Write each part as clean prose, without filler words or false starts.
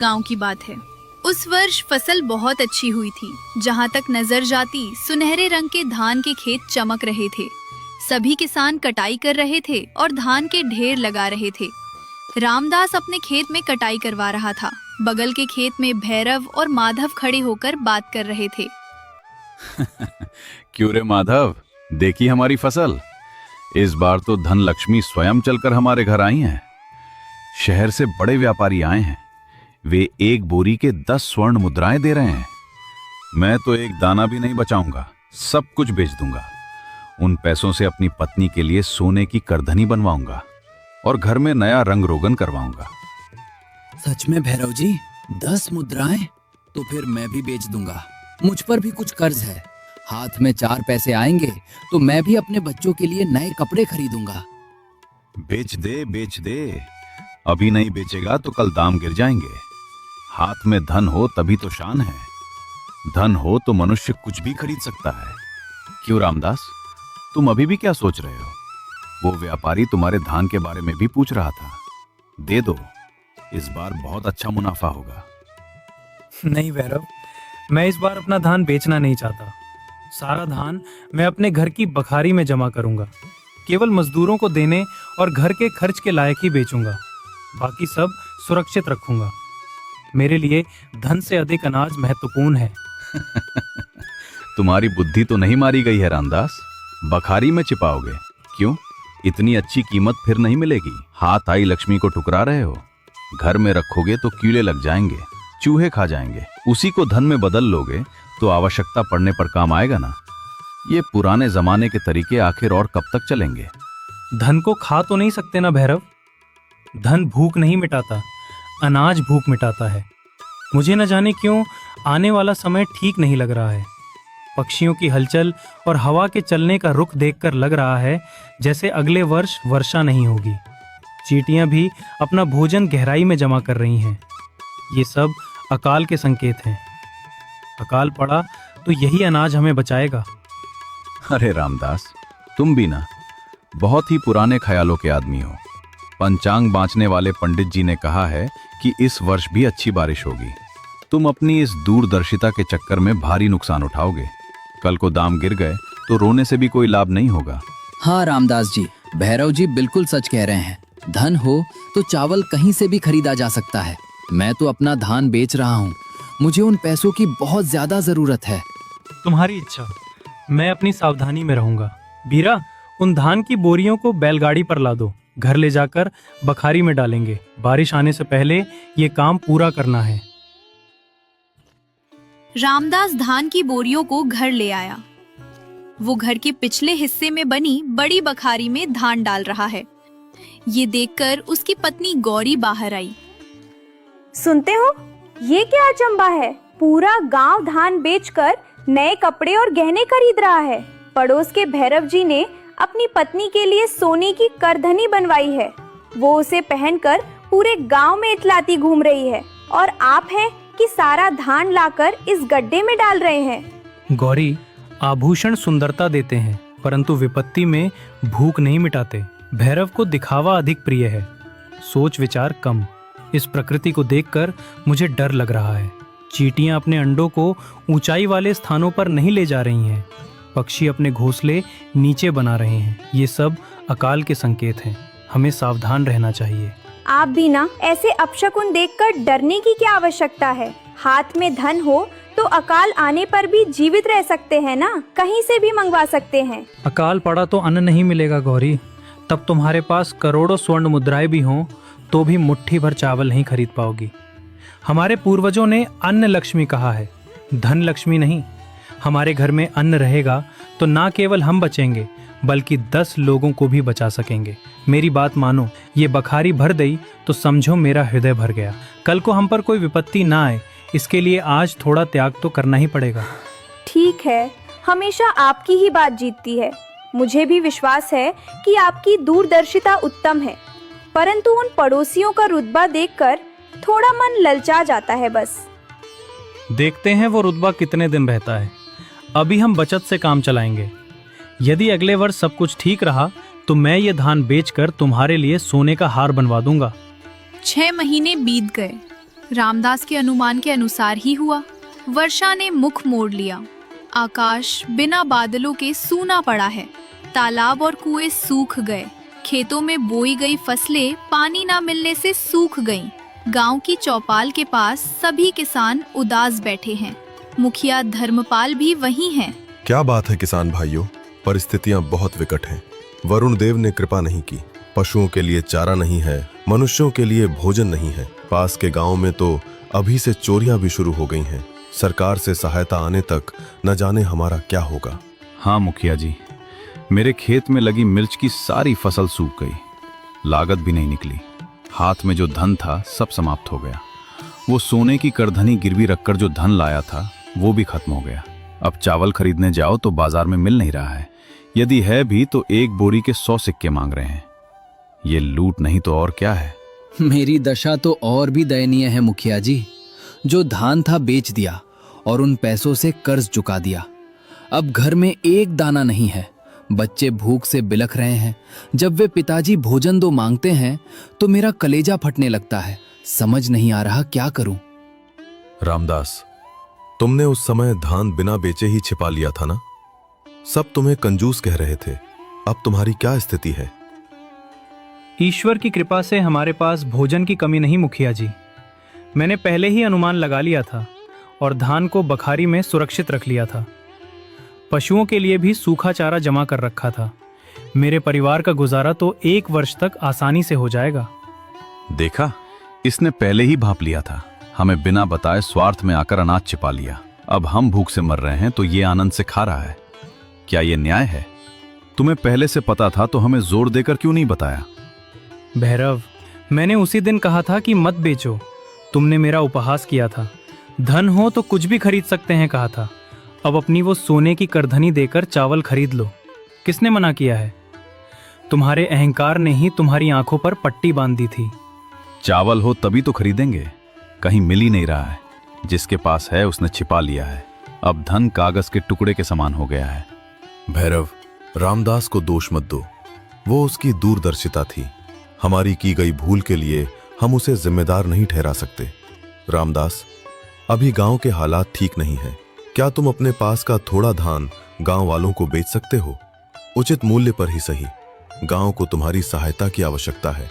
गांव की बात है। उस वर्ष फसल बहुत अच्छी हुई थी। जहां तक नजर जाती सुनहरे रंग के धान के खेत चमक रहे थे। सभी किसान कटाई कर रहे थे और धान के ढेर लगा रहे थे। रामदास अपने खेत में कटाई करवा रहा था। बगल के खेत में भैरव और माधव खड़े होकर बात कर रहे थे। क्यों रे माधव, देखी हमारी फसल। इस बार तो धन लक्ष्मी स्वयं चलकर हमारे घर आई हैं। शहर से बड़े व्यापारी आए हैं। वे एक बोरी के 10 स्वर्ण मुद्राएं दे रहे हैं। मैं तो एक दाना भी नहीं बचाऊंगा, सब कुछ बेच दूंगा। उन पैसों से अपनी पत्नी के लिए सोने की करधनी बनवाऊंगा और घर में नया रंग रोगन करवाऊंगा। सच में भैरव जी, 10 मुद्राएं? तो फिर मैं भी बेच दूंगा। मुझ पर भी कुछ कर्ज है। हाथ में 4 पैसे आएंगे तो मैं भी अपने बच्चों के लिए नए कपड़े खरीदूंगा। बेच दे, बेच दे। अभी नहीं बेचेगा तो कल दाम गिर जाएंगे। हाथ में धन हो तभी तो शान है। धन हो तो मनुष्य कुछ भी खरीद सकता है। क्यों रामदास, तुम अभी भी क्या सोच रहे हो? वो व्यापारी तुम्हारे धान के बारे में भी पूछ रहा था। दे दो, इस बार बहुत अच्छा मुनाफा होगा। नहीं भैरव, मैं इस बार अपना धान बेचना नहीं चाहता। सारा धान मैं अपने घर की बखारी में जमा करूंगा। केवल मजदूरों को देने और घर के खर्च के लायक ही बेचूंगा। बाकी सब सुरक्षित रखूंगा। मेरे लिए धन से अधिक अनाज महत्वपूर्ण है। तुम्हारी बुद्धि तो नहीं मारी गई है रामदास। बखारी में छिपाओगे? क्यों? इतनी अच्छी कीमत फिर नहीं मिलेगी। हाथ आई लक्ष्मी को ठुकरा रहे हो। घर में रखोगे तो कीड़े लग जाएंगे, चूहे खा जाएंगे। उसी को धन में बदल लोगे तो आवश्यकता पड़ने पर काम आएगा ना। ये पुराने जमाने के तरीके आखिर और कब तक चलेंगे? धन को खा तो नहीं सकते ना भैरव। धन भूख नहीं मिटाता, अनाज भूख मिटाता है। मुझे न जाने क्यों आने वाला समय ठीक नहीं लग रहा है। पक्षियों की हलचल और हवा के चलने का रुख देखकर लग रहा है जैसे अगले वर्ष वर्षा नहीं होगी। चींटियां भी अपना भोजन गहराई में जमा कर रही हैं। ये सब अकाल के संकेत हैं। अकाल पड़ा तो यही अनाज हमें बचाएगा। अरे रामदास, तुम भी ना बहुत ही पुराने ख्यालों के आदमी हो। पंचांग बांचने वाले पंडित जी ने कहा है कि इस वर्ष भी अच्छी बारिश होगी। तुम अपनी इस दूरदर्शिता के चक्कर में भारी नुकसान उठाओगे। कल को दाम गिर गए तो रोने से भी कोई लाभ नहीं होगा। हाँ रामदास जी, भैरव जी बिल्कुल सच कह रहे हैं। धन हो तो चावल कहीं से भी खरीदा जा सकता है। मैं तो अपना धान बेच रहा हूँ। मुझे उन पैसों की बहुत ज्यादा जरूरत है। तुम्हारी इच्छा, मैं अपनी सावधानी में रहूंगा। बीरा, उन धान की बोरियों को बैलगाड़ी पर ला दो। घर ले जाकर बखारी में डालेंगे। बारिश आने से पहले ये काम पूरा करना है। रामदास धान की बोरियों को घर ले आया। वो घर के पिछले हिस्से में बनी बड़ी बखारी में धान डाल रहा है। ये देखकर उसकी पत्नी गौरी बाहर आई। सुनते हो, ये क्या अचंबा है। पूरा गांव धान बेचकर नए कपड़े और गहने खरीद रहा है। पड़ोस के भैरव जी ने अपनी पत्नी के लिए सोने की करधनी बनवाई है। वो उसे पहनकर पूरे गांव में इतलाती घूम रही है और आप हैं कि सारा धान लाकर इस गड्ढे में डाल रहे हैं। गौरी, आभूषण सुंदरता देते हैं परंतु विपत्ति में भूख नहीं मिटाते। भैरव को दिखावा अधिक प्रिय है, सोच विचार कम। इस प्रकृति को देखकर मुझे डर लग रहा है। चींटियां अपने अंडों को ऊंचाई वाले स्थानों पर नहीं ले जा रही हैं। पक्षी अपने घोंसले नीचे बना रहे हैं। ये सब अकाल के संकेत हैं। हमें सावधान रहना चाहिए। आप भी ना ऐसे अपशकुन देखकर डरने की क्या आवश्यकता है। हाथ में धन हो तो अकाल आने पर भी जीवित रह सकते हैं ना, कहीं से भी मंगवा सकते हैं। अकाल पड़ा तो अन्न नहीं मिलेगा गौरी। तब तुम्हारे पास करोड़ों स्वर्ण मुद्राएं भी हों तो भी मुट्ठी भर चावल नहीं खरीद पाओगी। हमारे पूर्वजों ने अन्न लक्ष्मी कहा है, धन लक्ष्मी नहीं। हमारे घर में अन्न रहेगा तो ना केवल हम बचेंगे बल्कि 10 लोगों को भी बचा सकेंगे। मेरी बात मानो, ये बखारी भर गई तो समझो मेरा हृदय भर गया। कल को हम पर कोई विपत्ति ना आए, इसके लिए आज थोड़ा त्याग तो करना ही पड़ेगा। ठीक है, हमेशा आपकी ही बात जीतती है। मुझे भी विश्वास है कि आपकी दूरदर्शिता उत्तम है, परंतु उन पड़ोसियों का रुतबा देखकर थोड़ा मन ललचा जाता है। बस देखते हैं वो रुतबा कितने दिन रहता है। अभी हम बचत से काम चलाएंगे। यदि अगले वर्ष सब कुछ ठीक रहा तो मैं ये धान बेचकर तुम्हारे लिए सोने का हार बनवा दूंगा। 6 महीने बीत गए। रामदास के अनुमान के अनुसार ही हुआ। वर्षा ने मुख मोड़ लिया। आकाश बिना बादलों के सूना पड़ा है। तालाब और कुएं सूख गए। खेतों में बोई गई फसलें पानी ना मिलने से सूख गईं। गांव की चौपाल के पास सभी किसान उदास बैठे हैं। मुखिया धर्मपाल भी वहीं हैं। क्या बात है किसान भाइयों, परिस्थितियां बहुत विकट हैं। वरुण देव ने कृपा नहीं की। पशुओं के लिए चारा नहीं है, मनुष्यों के लिए भोजन नहीं है। पास के गांव में तो अभी से चोरियां भी शुरू हो गई हैं। सरकार से सहायता आने तक न जाने हमारा क्या होगा। हाँ मुखिया जी, मेरे खेत में लगी मिर्च की सारी फसल सूख गई। लागत भी नहीं निकली। हाथ में जो धन था सब समाप्त हो गया। वो सोने की करधनी गिरवी रखकर जो धन लाया था वो भी खत्म हो गया। अब चावल खरीदने जाओ तो बाजार में मिल नहीं रहा है। यदि है भी तो एक बोरी के 100 सिक्के मांग रहे हैं। ये लूट नहीं तो और क्या है। मेरी दशा तो और भी दयनीय है मुखिया जी। जो धान था बेच दिया और उन पैसों से कर्ज चुका दिया। अब घर में एक दाना नहीं है। बच्चे भूख से बिलख रहे हैं। जब वे पिताजी भोजन दो मांगते हैं तो मेरा कलेजा फटने लगता है। समझ नहीं आ रहा क्या करूं। रामदास, तुमने उस समय धान बिना बेचे ही छिपा लिया था ना? सब तुम्हें कंजूस कह रहे थे। अब तुम्हारी क्या स्थिति है? ईश्वर की कृपा से हमारे पास भोजन की कमी नहीं मुखिया जी। मैंने पहले ही अनुमान लगा लिया था और धान को बखारी में सुरक्षित रख लिया था। पशुओं के लिए भी सूखा चारा जमा कर रखा था। मेरे परिवार का गुजारा तो 1 वर्ष तक आसानी से हो जाएगा। देखा, इसने पहले ही भांप लिया था। हमें बिना बताए स्वार्थ में आकर अनाज छिपा लिया। अब हम भूख से मर रहे हैं तो ये आनंद से खा रहा है। क्या ये न्याय है? तुम्हें पहले से पता था तो हमें जोर देकर क्यों नहीं बताया? भैरव, मैंने उसी दिन कहा था कि मत बेचो। तुमने मेरा उपहास किया था। धन हो तो कुछ भी खरीद सकते हैं कहा था। अब अपनी वो सोने की करधनी देकर चावल खरीद लो। किसने मना किया है? तुम्हारे अहंकार ने ही तुम्हारी आंखों पर पट्टी बांध दी थी। चावल हो तभी तो खरीदेंगे। कहीं मिल ही नहीं रहा है। जिसके पास है उसने छिपा लिया है। अब धन कागज के टुकड़े के समान हो गया है। भैरव, रामदास को दोष मत दो। वो उसकी दूरदर्शिता थी। हमारी की गई भूल के लिए हम उसे जिम्मेदार नहीं ठहरा सकते। रामदास, अभी गांव के हालात ठीक नहीं है। क्या तुम अपने पास का थोड़ा धान गांव वालों को बेच सकते हो? उचित मूल्य पर ही सही। गांव को तुम्हारी सहायता की आवश्यकता है।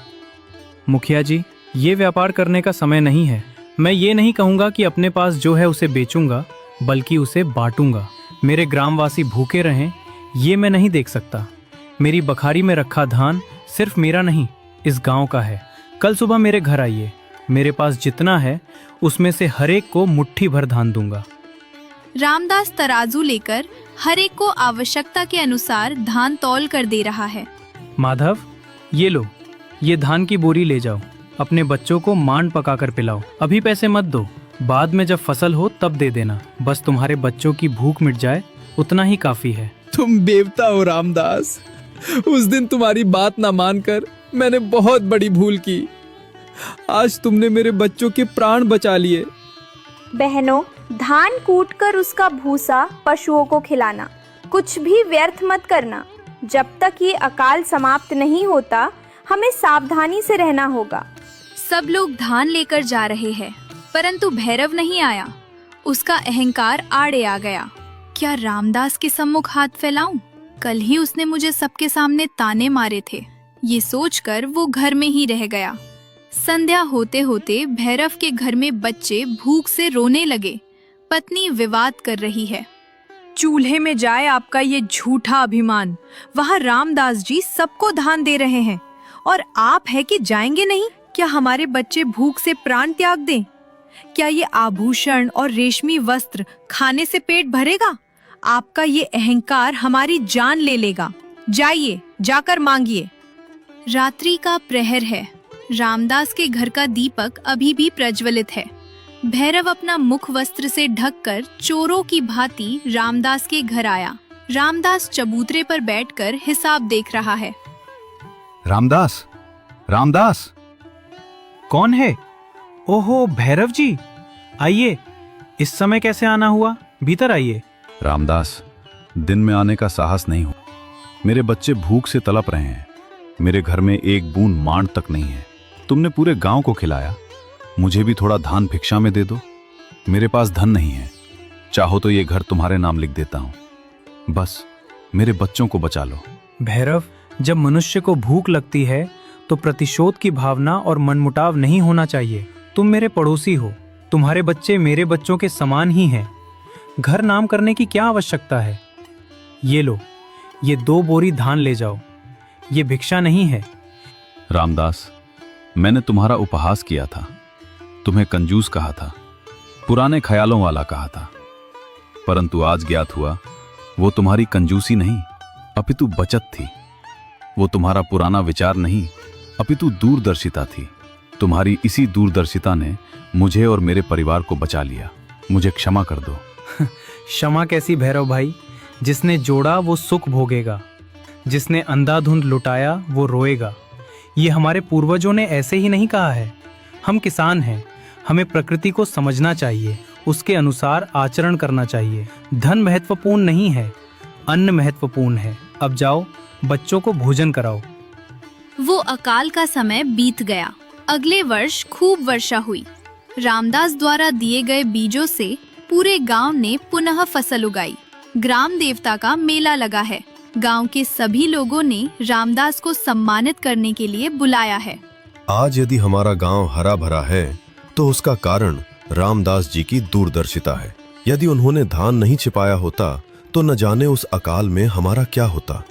मुखिया जी, ये व्यापार करने का समय नहीं है। मैं ये नहीं कहूँगा कि अपने पास जो है उसे बेचूंगा, बल्कि उसे बांटूंगा। मेरे ग्रामवासी भूखे रहें ये मैं नहीं देख सकता। मेरी बखारी में रखा धान सिर्फ मेरा नहीं, इस गांव का है। कल सुबह मेरे घर आइए। मेरे पास जितना है उसमें से हर एक को मुट्ठी भर धान दूंगा। रामदास तराजू लेकर हर एक को आवश्यकता के अनुसार धान तौल कर दे रहा है। माधव, ये लो, ये धान की बोरी ले जाओ। अपने बच्चों को मांड पकाकर पिलाओ। अभी पैसे मत दो, बाद में जब फसल हो तब दे देना। बस तुम्हारे बच्चों की भूख मिट जाए उतना ही काफी है। तुम बेवता हो रामदास। उस दिन तुम्हारी बात ना मानकर मैंने बहुत बड़ी भूल की। आज तुमने मेरे बच्चों के प्राण बचा लिए। बहनों, धान कूटकर उसका भूसा पशुओं को खिलाना। कुछ भी व्यर्थ मत करना। जब तक ये अकाल समाप्त नहीं होता हमें सावधानी से रहना होगा। सब लोग धान लेकर जा रहे हैं, परंतु भैरव नहीं आया। उसका अहंकार आड़े आ गया। क्या रामदास के सम्मुख हाथ फैलाऊं? कल ही उसने मुझे सबके सामने ताने मारे थे। ये सोचकर वो घर में ही रह गया। संध्या होते होते भैरव के घर में बच्चे भूख से रोने लगे। पत्नी विवाद कर रही है। चूल्हे में जाए आपका ये झूठा अभिमान। वहाँ रामदास जी सबको धान दे रहे हैं और आप है कि जाएंगे नहीं? क्या हमारे बच्चे भूख से प्राण त्याग दें? क्या ये आभूषण और रेशमी वस्त्र खाने से पेट भरेगा? आपका ये अहंकार हमारी जान ले लेगा। जाइए, जाकर मांगिए। रात्रि का प्रहर है। रामदास के घर का दीपक अभी भी प्रज्वलित है। भैरव अपना मुख वस्त्र से ढककर चोरों की भांति रामदास के घर आया। रामदास चबूतरे पर बैठकर हिसाब देख रहा है। रामदास, रामदास! कौन है? ओहो, भैरव जी, आइए। इस समय कैसे आना हुआ? भीतर आइए। रामदास, दिन में आने का साहस नहीं हो। मेरे बच्चे भूख से तड़प रहे हैं। मेरे घर में एक बूंद मांड तक नहीं है। तुमने पूरे गांव को खिलाया, मुझे भी थोड़ा धान भिक्षा में दे दो। मेरे पास धन नहीं है, चाहो तो ये घर तुम्हारे नाम लिख देता हूं। बस मेरे बच्चों को बचा लो। भैरव, जब मनुष्य को भूख लगती है तो प्रतिशोध की भावना और मनमुटाव नहीं होना चाहिए। तुम मेरे पड़ोसी हो, तुम्हारे बच्चे मेरे बच्चों के समान ही हैं। घर नाम करने की क्या आवश्यकता है? ये लो, ये 2 बोरी धान ले जाओ। ये भिक्षा नहीं है। रामदास, मैंने तुम्हारा उपहास किया था, तुम्हें कंजूस कहा था, पुराने ख्यालों वाला कहा था, परंतु आज ज्ञात हुआ वो तुम्हारी कंजूसी नहीं अपितु बचत थी। वो तुम्हारा पुराना विचार नहीं अपितु दूरदर्शिता थी। तुम्हारी इसी दूरदर्शिता ने मुझे और मेरे परिवार को बचा लिया। मुझे क्षमा कर दो। क्षमा कैसी भैरव भाई? जिसने जोड़ा वो सुख भोगेगा, जिसने अंधाधुंध लुटाया वो रोएगा। ये हमारे पूर्वजों ने ऐसे ही नहीं कहा है। हम किसान हैं, हमें प्रकृति को समझना चाहिए, उसके अनुसार आचरण करना चाहिए। धन महत्वपूर्ण नहीं है, अन्न महत्वपूर्ण है। अब जाओ, बच्चों को भोजन कराओ। वो अकाल का समय बीत गया। अगले वर्ष खूब वर्षा हुई। रामदास द्वारा दिए गए बीजों से पूरे गांव ने पुनः फसल उगाई। ग्राम देवता का मेला लगा है। गांव के सभी लोगों ने रामदास को सम्मानित करने के लिए बुलाया है। आज यदि हमारा गांव हरा भरा है तो उसका कारण रामदास जी की दूरदर्शिता है। यदि उन्होंने धान नहीं छिपाया होता तो न जाने उस अकाल में हमारा क्या होता।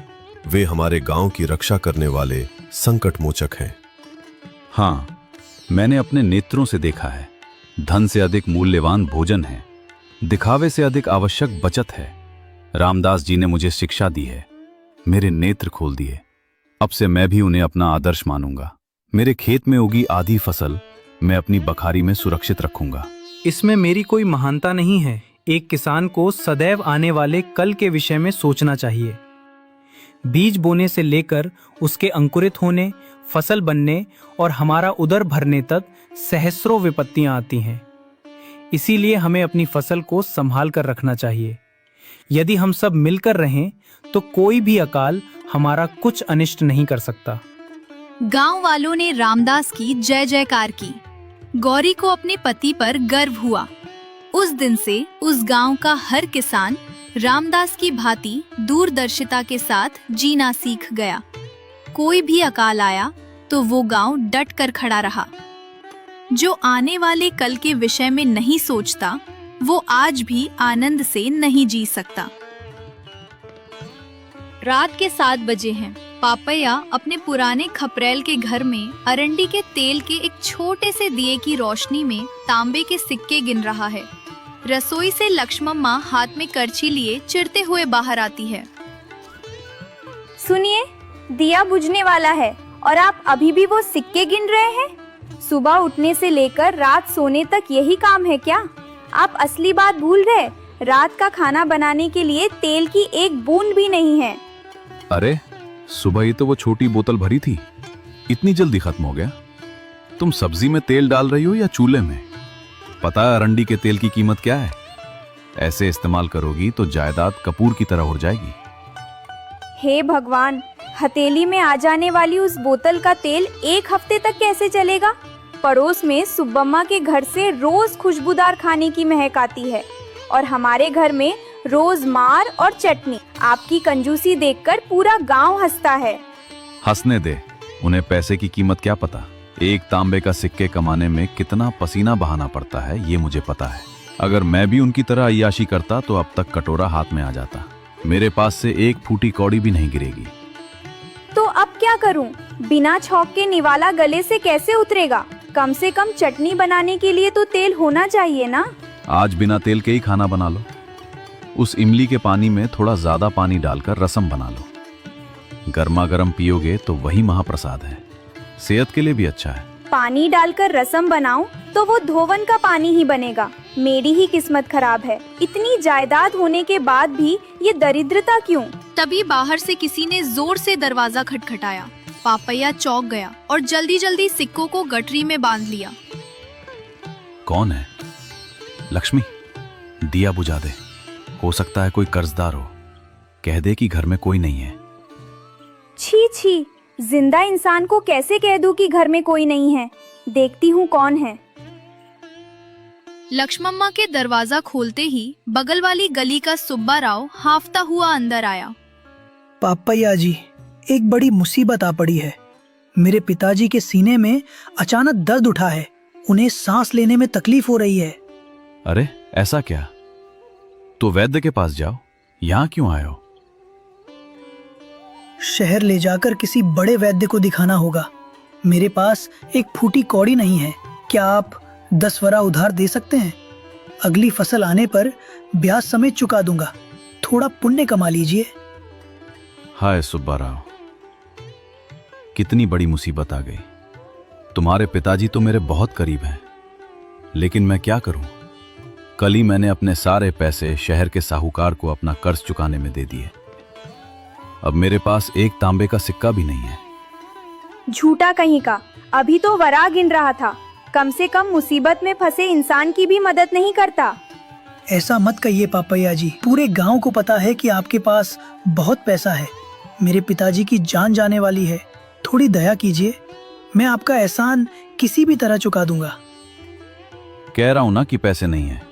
वे हमारे गांव की रक्षा करने वाले संकट मोचक हैं। हाँ, मैंने अपने नेत्रों से देखा है। धन से अधिक मूल्यवान भोजन है, दिखावे से अधिक आवश्यक बचत है। रामदास जी ने मुझे शिक्षा दी है, मेरे नेत्र खोल दिए। अब से मैं भी उन्हें अपना आदर्श मानूंगा। मेरे खेत में उगी आधी फसल मैं अपनी बखारी में सुरक्षित रखूंगा। इसमें मेरी कोई महानता नहीं है। एक किसान को सदैव आने वाले कल के विषय में सोचना चाहिए। बीज बोने से लेकर उसके अंकुरित होने, फसल बनने और हमारा उदर भरने तक सहस्रों विपत्तियां आती हैं। इसीलिए हमें अपनी फसल को संभाल कर रखना चाहिए। यदि हम सब मिलकर रहें तो कोई भी अकाल हमारा कुछ अनिष्ट नहीं कर सकता। गांव वालों ने रामदास की जय जयकार की। गौरी को अपने पति पर गर्व हुआ। उस दिन से उस गांव का हर किसान रामदास की भांति दूरदर्शिता के साथ जीना सीख गया। कोई भी अकाल आया तो वो गांव डट कर खड़ा रहा। जो आने वाले कल के विषय में नहीं सोचता वो आज भी आनंद से नहीं जी सकता। रात के 7 बजे हैं। पापैया अपने पुराने खपरेल के घर में अरंडी के तेल के एक छोटे से दिए की रोशनी में तांबे के सिक्के गिन रहा है। रसोई से लक्ष्मम्मा हाथ में करछी लिए चिरते हुए बाहर आती है। सुनिए, दिया बुझने वाला है और आप अभी भी वो सिक्के गिन रहे हैं? सुबह उठने से लेकर रात सोने तक यही काम है क्या? आप असली बात भूल गए। रात का खाना बनाने के लिए तेल की एक बूंद भी नहीं है। अरे, सुबह ही तो वो छोटी बोतल भरी थी, इतनी जल्दी खत्म हो गया? तुम सब्जी में तेल डाल रही हो या चूल्हे में? पता है अरंडी के तेल की कीमत क्या है? ऐसे इस्तेमाल करोगी तो जायदाद कपूर की तरह उड़ जाएगी। हे भगवान, हथेली में आ जाने वाली उस बोतल का तेल 1 हफ्ते तक कैसे चलेगा? पड़ोस में सुब्बम्मा के घर से रोज खुशबूदार खाने की महक आती है और हमारे घर में रोज मार और चटनी। आपकी कंजूसी देखकर पूरा गांव हंसता है। हंसने दे, उन्हें पैसे की कीमत क्या पता। एक तांबे का सिक्के कमाने में कितना पसीना बहाना पड़ता है ये मुझे पता है। अगर मैं भी उनकी तरह अय्याशी करता तो अब तक कटोरा हाथ में आ जाता। मेरे पास से एक फूटी कौड़ी भी नहीं गिरेगी। तो अब क्या करूं? बिना छौंक के निवाला गले से कैसे उतरेगा? कम से कम चटनी बनाने के लिए तो तेल होना चाहिए ना? आज बिना तेल के ही खाना बना लो। उस इमली के पानी में थोड़ा ज्यादा पानी डालकर रसम बना लो। गर्मा गर्म पियोगे तो वही महाप्रसाद है, सेहत के लिए भी अच्छा है। पानी डालकर रसम बनाऊं तो वो धोवन का पानी ही बनेगा। मेरी ही किस्मत खराब है। इतनी जायदाद होने के बाद भी ये दरिद्रता क्यों? तभी बाहर से किसी ने जोर से दरवाजा खटखटाया। पापैया चौंक गया और जल्दी जल्दी सिक्कों को गठरी में बांध लिया। कौन है? लक्ष्मी, दिया बुझा दे। हो सकता है कोई कर्जदार हो। कह दे कि घर में कोई नहीं है। छी छी, जिंदा इंसान को कैसे कह दूं कि घर में कोई नहीं है? देखती हूँ कौन है। लक्ष्मम्मा के दरवाजा खोलते ही बगल वाली गली का सुब्बा राव हाफता हुआ अंदर आया। पापैया जी, एक बड़ी मुसीबत आ पड़ी है। मेरे पिताजी के सीने में अचानक दर्द उठा है। उन्हें सांस लेने में तकलीफ हो रही है। अरे ऐसा क्या? तो वैद्य के पास जाओ, यहाँ क्यों आए हो? शहर ले जाकर किसी बड़े वैद्य को दिखाना होगा। मेरे पास एक फूटी कौड़ी नहीं है। क्या आप 10 वरा उधार दे सकते हैं? अगली फसल आने पर ब्याज समेत चुका दूंगा। थोड़ा पुण्य कमा लीजिए। हाय सुब्बा राव, कितनी बड़ी मुसीबत आ गई। तुम्हारे पिताजी तो मेरे बहुत करीब हैं, लेकिन मैं क्या करूं? कल ही मैंने अपने सारे पैसे शहर के साहूकार को अपना कर्ज चुकाने में दे दिए। अब मेरे पास एक तांबे का सिक्का भी नहीं है। झूठा कहीं का, अभी तो वरा गिन रहा था। कम से कम मुसीबत में फंसे इंसान की भी मदद नहीं करता। ऐसा मत कहिए पापैया जी। पूरे गांव को पता है कि आपके पास बहुत पैसा है। मेरे पिताजी की जान जाने वाली है। थोड़ी दया कीजिए, मैं आपका एहसान किसी भी तरह चुका दूंगा। कह रहा हूं ना कि पैसे नहीं है।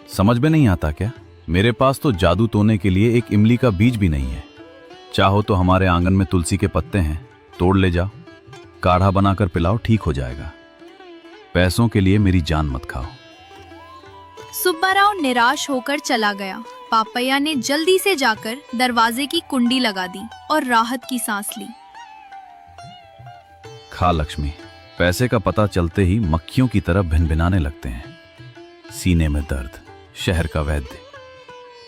समझ में नहीं आता क्या? मेरे पास तो जादू टोने के लिए एक इमली का बीज भी नहीं है। चाहो तो हमारे आंगन में तुलसी के पत्ते हैं, तोड़ ले जाओ, काढ़ा बनाकर पिलाओ, ठीक हो जाएगा। पैसों के लिए मेरी जान मत खाओ। सुब्बा राव निराश होकर चला गया। पापैया ने जल्दी से जाकर दरवाजे की कुंडी लगा दी और राहत की सांस ली। खा लक्ष्मी, पैसे का पता चलते ही मक्खियों की तरह भिनभिनाने लगते हैं। सीने में दर्द, शहर का वैद्य,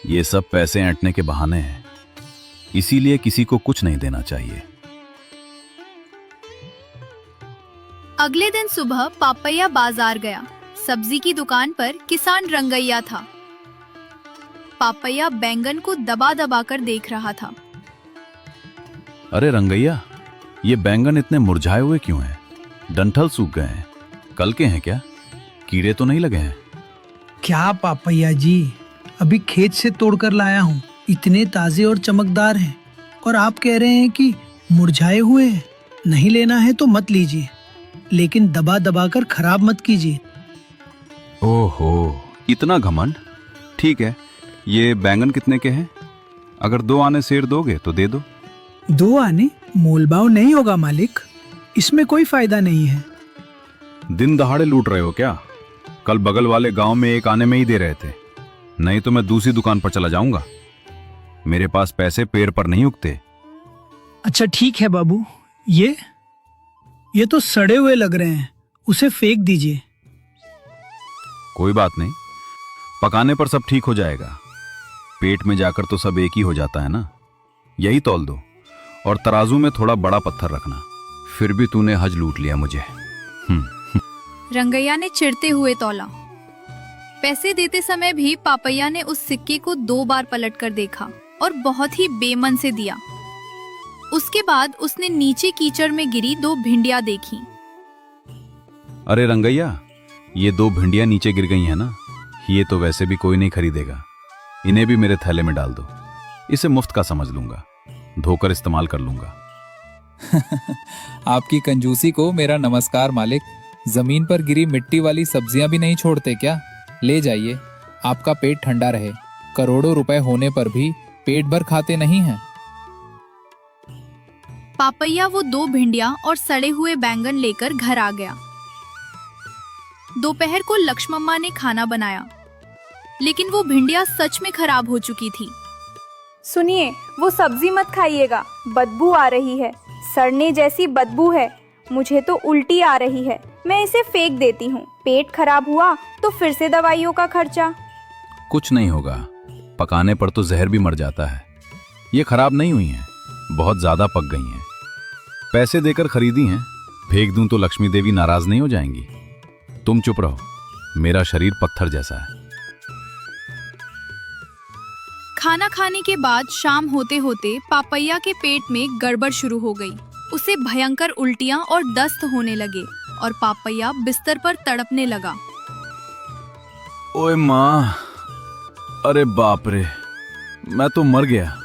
ये सब पैसे ऐंठने के बहाने हैं। इसीलिए किसी को कुछ नहीं देना चाहिए। अगले दिन सुबह पापैया बाजार गया। सब्जी की दुकान पर किसान रंगैया था। पापैया बैंगन को दबा दबा कर देख रहा था। अरे रंगैया, ये बैंगन इतने मुरझाए हुए क्यों हैं? डंठल सूख गए हैं। कल के हैं क्या? कीड़े तो नहीं लगे हैं? क्या पापैया जी, अभी खेत से तोड़कर लाया हूँ। इतने ताजे और चमकदार हैं, और आप कह रहे हैं कि मुरझाए हुए हैं। नहीं लेना है तो मत लीजिए, लेकिन दबा दबा कर खराब मत कीजिए। ओहो, इतना घमंड। ठीक है, ये बैंगन कितने के हैं? अगर 2 आने सेर दोगे तो दे दो। 2 आने मोलभाव नहीं होगा मालिक, इसमें कोई फायदा नहीं है। दिन दहाड़े लूट रहे हो क्या? कल बगल वाले गांव में 1 आने में ही दे रहे थे। नहीं तो मैं दूसरी दुकान पर चला जाऊंगा। मेरे पास पैसे पेड़ पर नहीं उगते। अच्छा ठीक है बाबू, ये तो सड़े हुए लग रहे हैं, उसे फेंक दीजिए। कोई बात नहीं, पकाने पर सब ठीक हो जाएगा। पेट में जाकर तो सब एक ही हो जाता है ना। यही तौल दो, और तराजू में थोड़ा बड़ा पत्थर रखना। फिर भी तूने हज लूट लिया मुझे। रंगैया ने चिढ़ते हुए तौला। पैसे देते समय भी पापैया ने उस सिक्के को 2 बार पलट कर देखा और बहुत ही बेमन से दिया। उसके बाद उसने नीचे कीचड़ में गिरी 2 भिंडियां देखी। अरे रंगैया, ये 2 भिंडियां नीचे गिर गई हैं ना। ये तो वैसे भी कोई नहीं खरीदेगा। इन्हें भी मेरे थैले में डाल दो। इसे मुफ्त का समझ लूंगा, धोकर इस्तेमाल कर लूंगा। आपकी कंजूसी को मेरा नमस्कार मालिक। जमीन पर गिरी मिट्टी वाली सब्जियां भी नहीं छोड़ते क्या? ले जाइए, आपका पेट ठंडा रहे। करोड़ों रुपए होने पर भी पेट भर खाते नहीं हैं। पापैया वो 2 भिंडियां और सड़े हुए बैंगन लेकर घर आ गया। दोपहर को लक्ष्मम्मा ने खाना बनाया, लेकिन वो भिंडियां सच में खराब हो चुकी थी। सुनिए, वो सब्जी मत खाइएगा, बदबू आ रही है। सड़ने जैसी बदबू है। मुझे तो उल्टी आ रही है। मैं इसे फेंक देती हूँ। पेट खराब हुआ तो फिर से दवाइयों का खर्चा। कुछ नहीं होगा, पकाने पर तो जहर भी मर जाता है। ये खराब नहीं हुई हैं, बहुत ज्यादा पक गई हैं। पैसे देकर खरीदी हैं, फेंक दूं तो लक्ष्मी देवी नाराज नहीं हो जाएंगी। तुम चुप रहो, मेरा शरीर पत्थर जैसा है। खाना खाने के बाद शाम होते होते पापैया के पेट में गड़बड़ शुरू हो गई। उसे भयंकर उल्टियां और दस्त होने लगे और पापैया बिस्तर पर तड़पने लगा। ओए माँ, अरे बाप रे, मैं तो मर गया।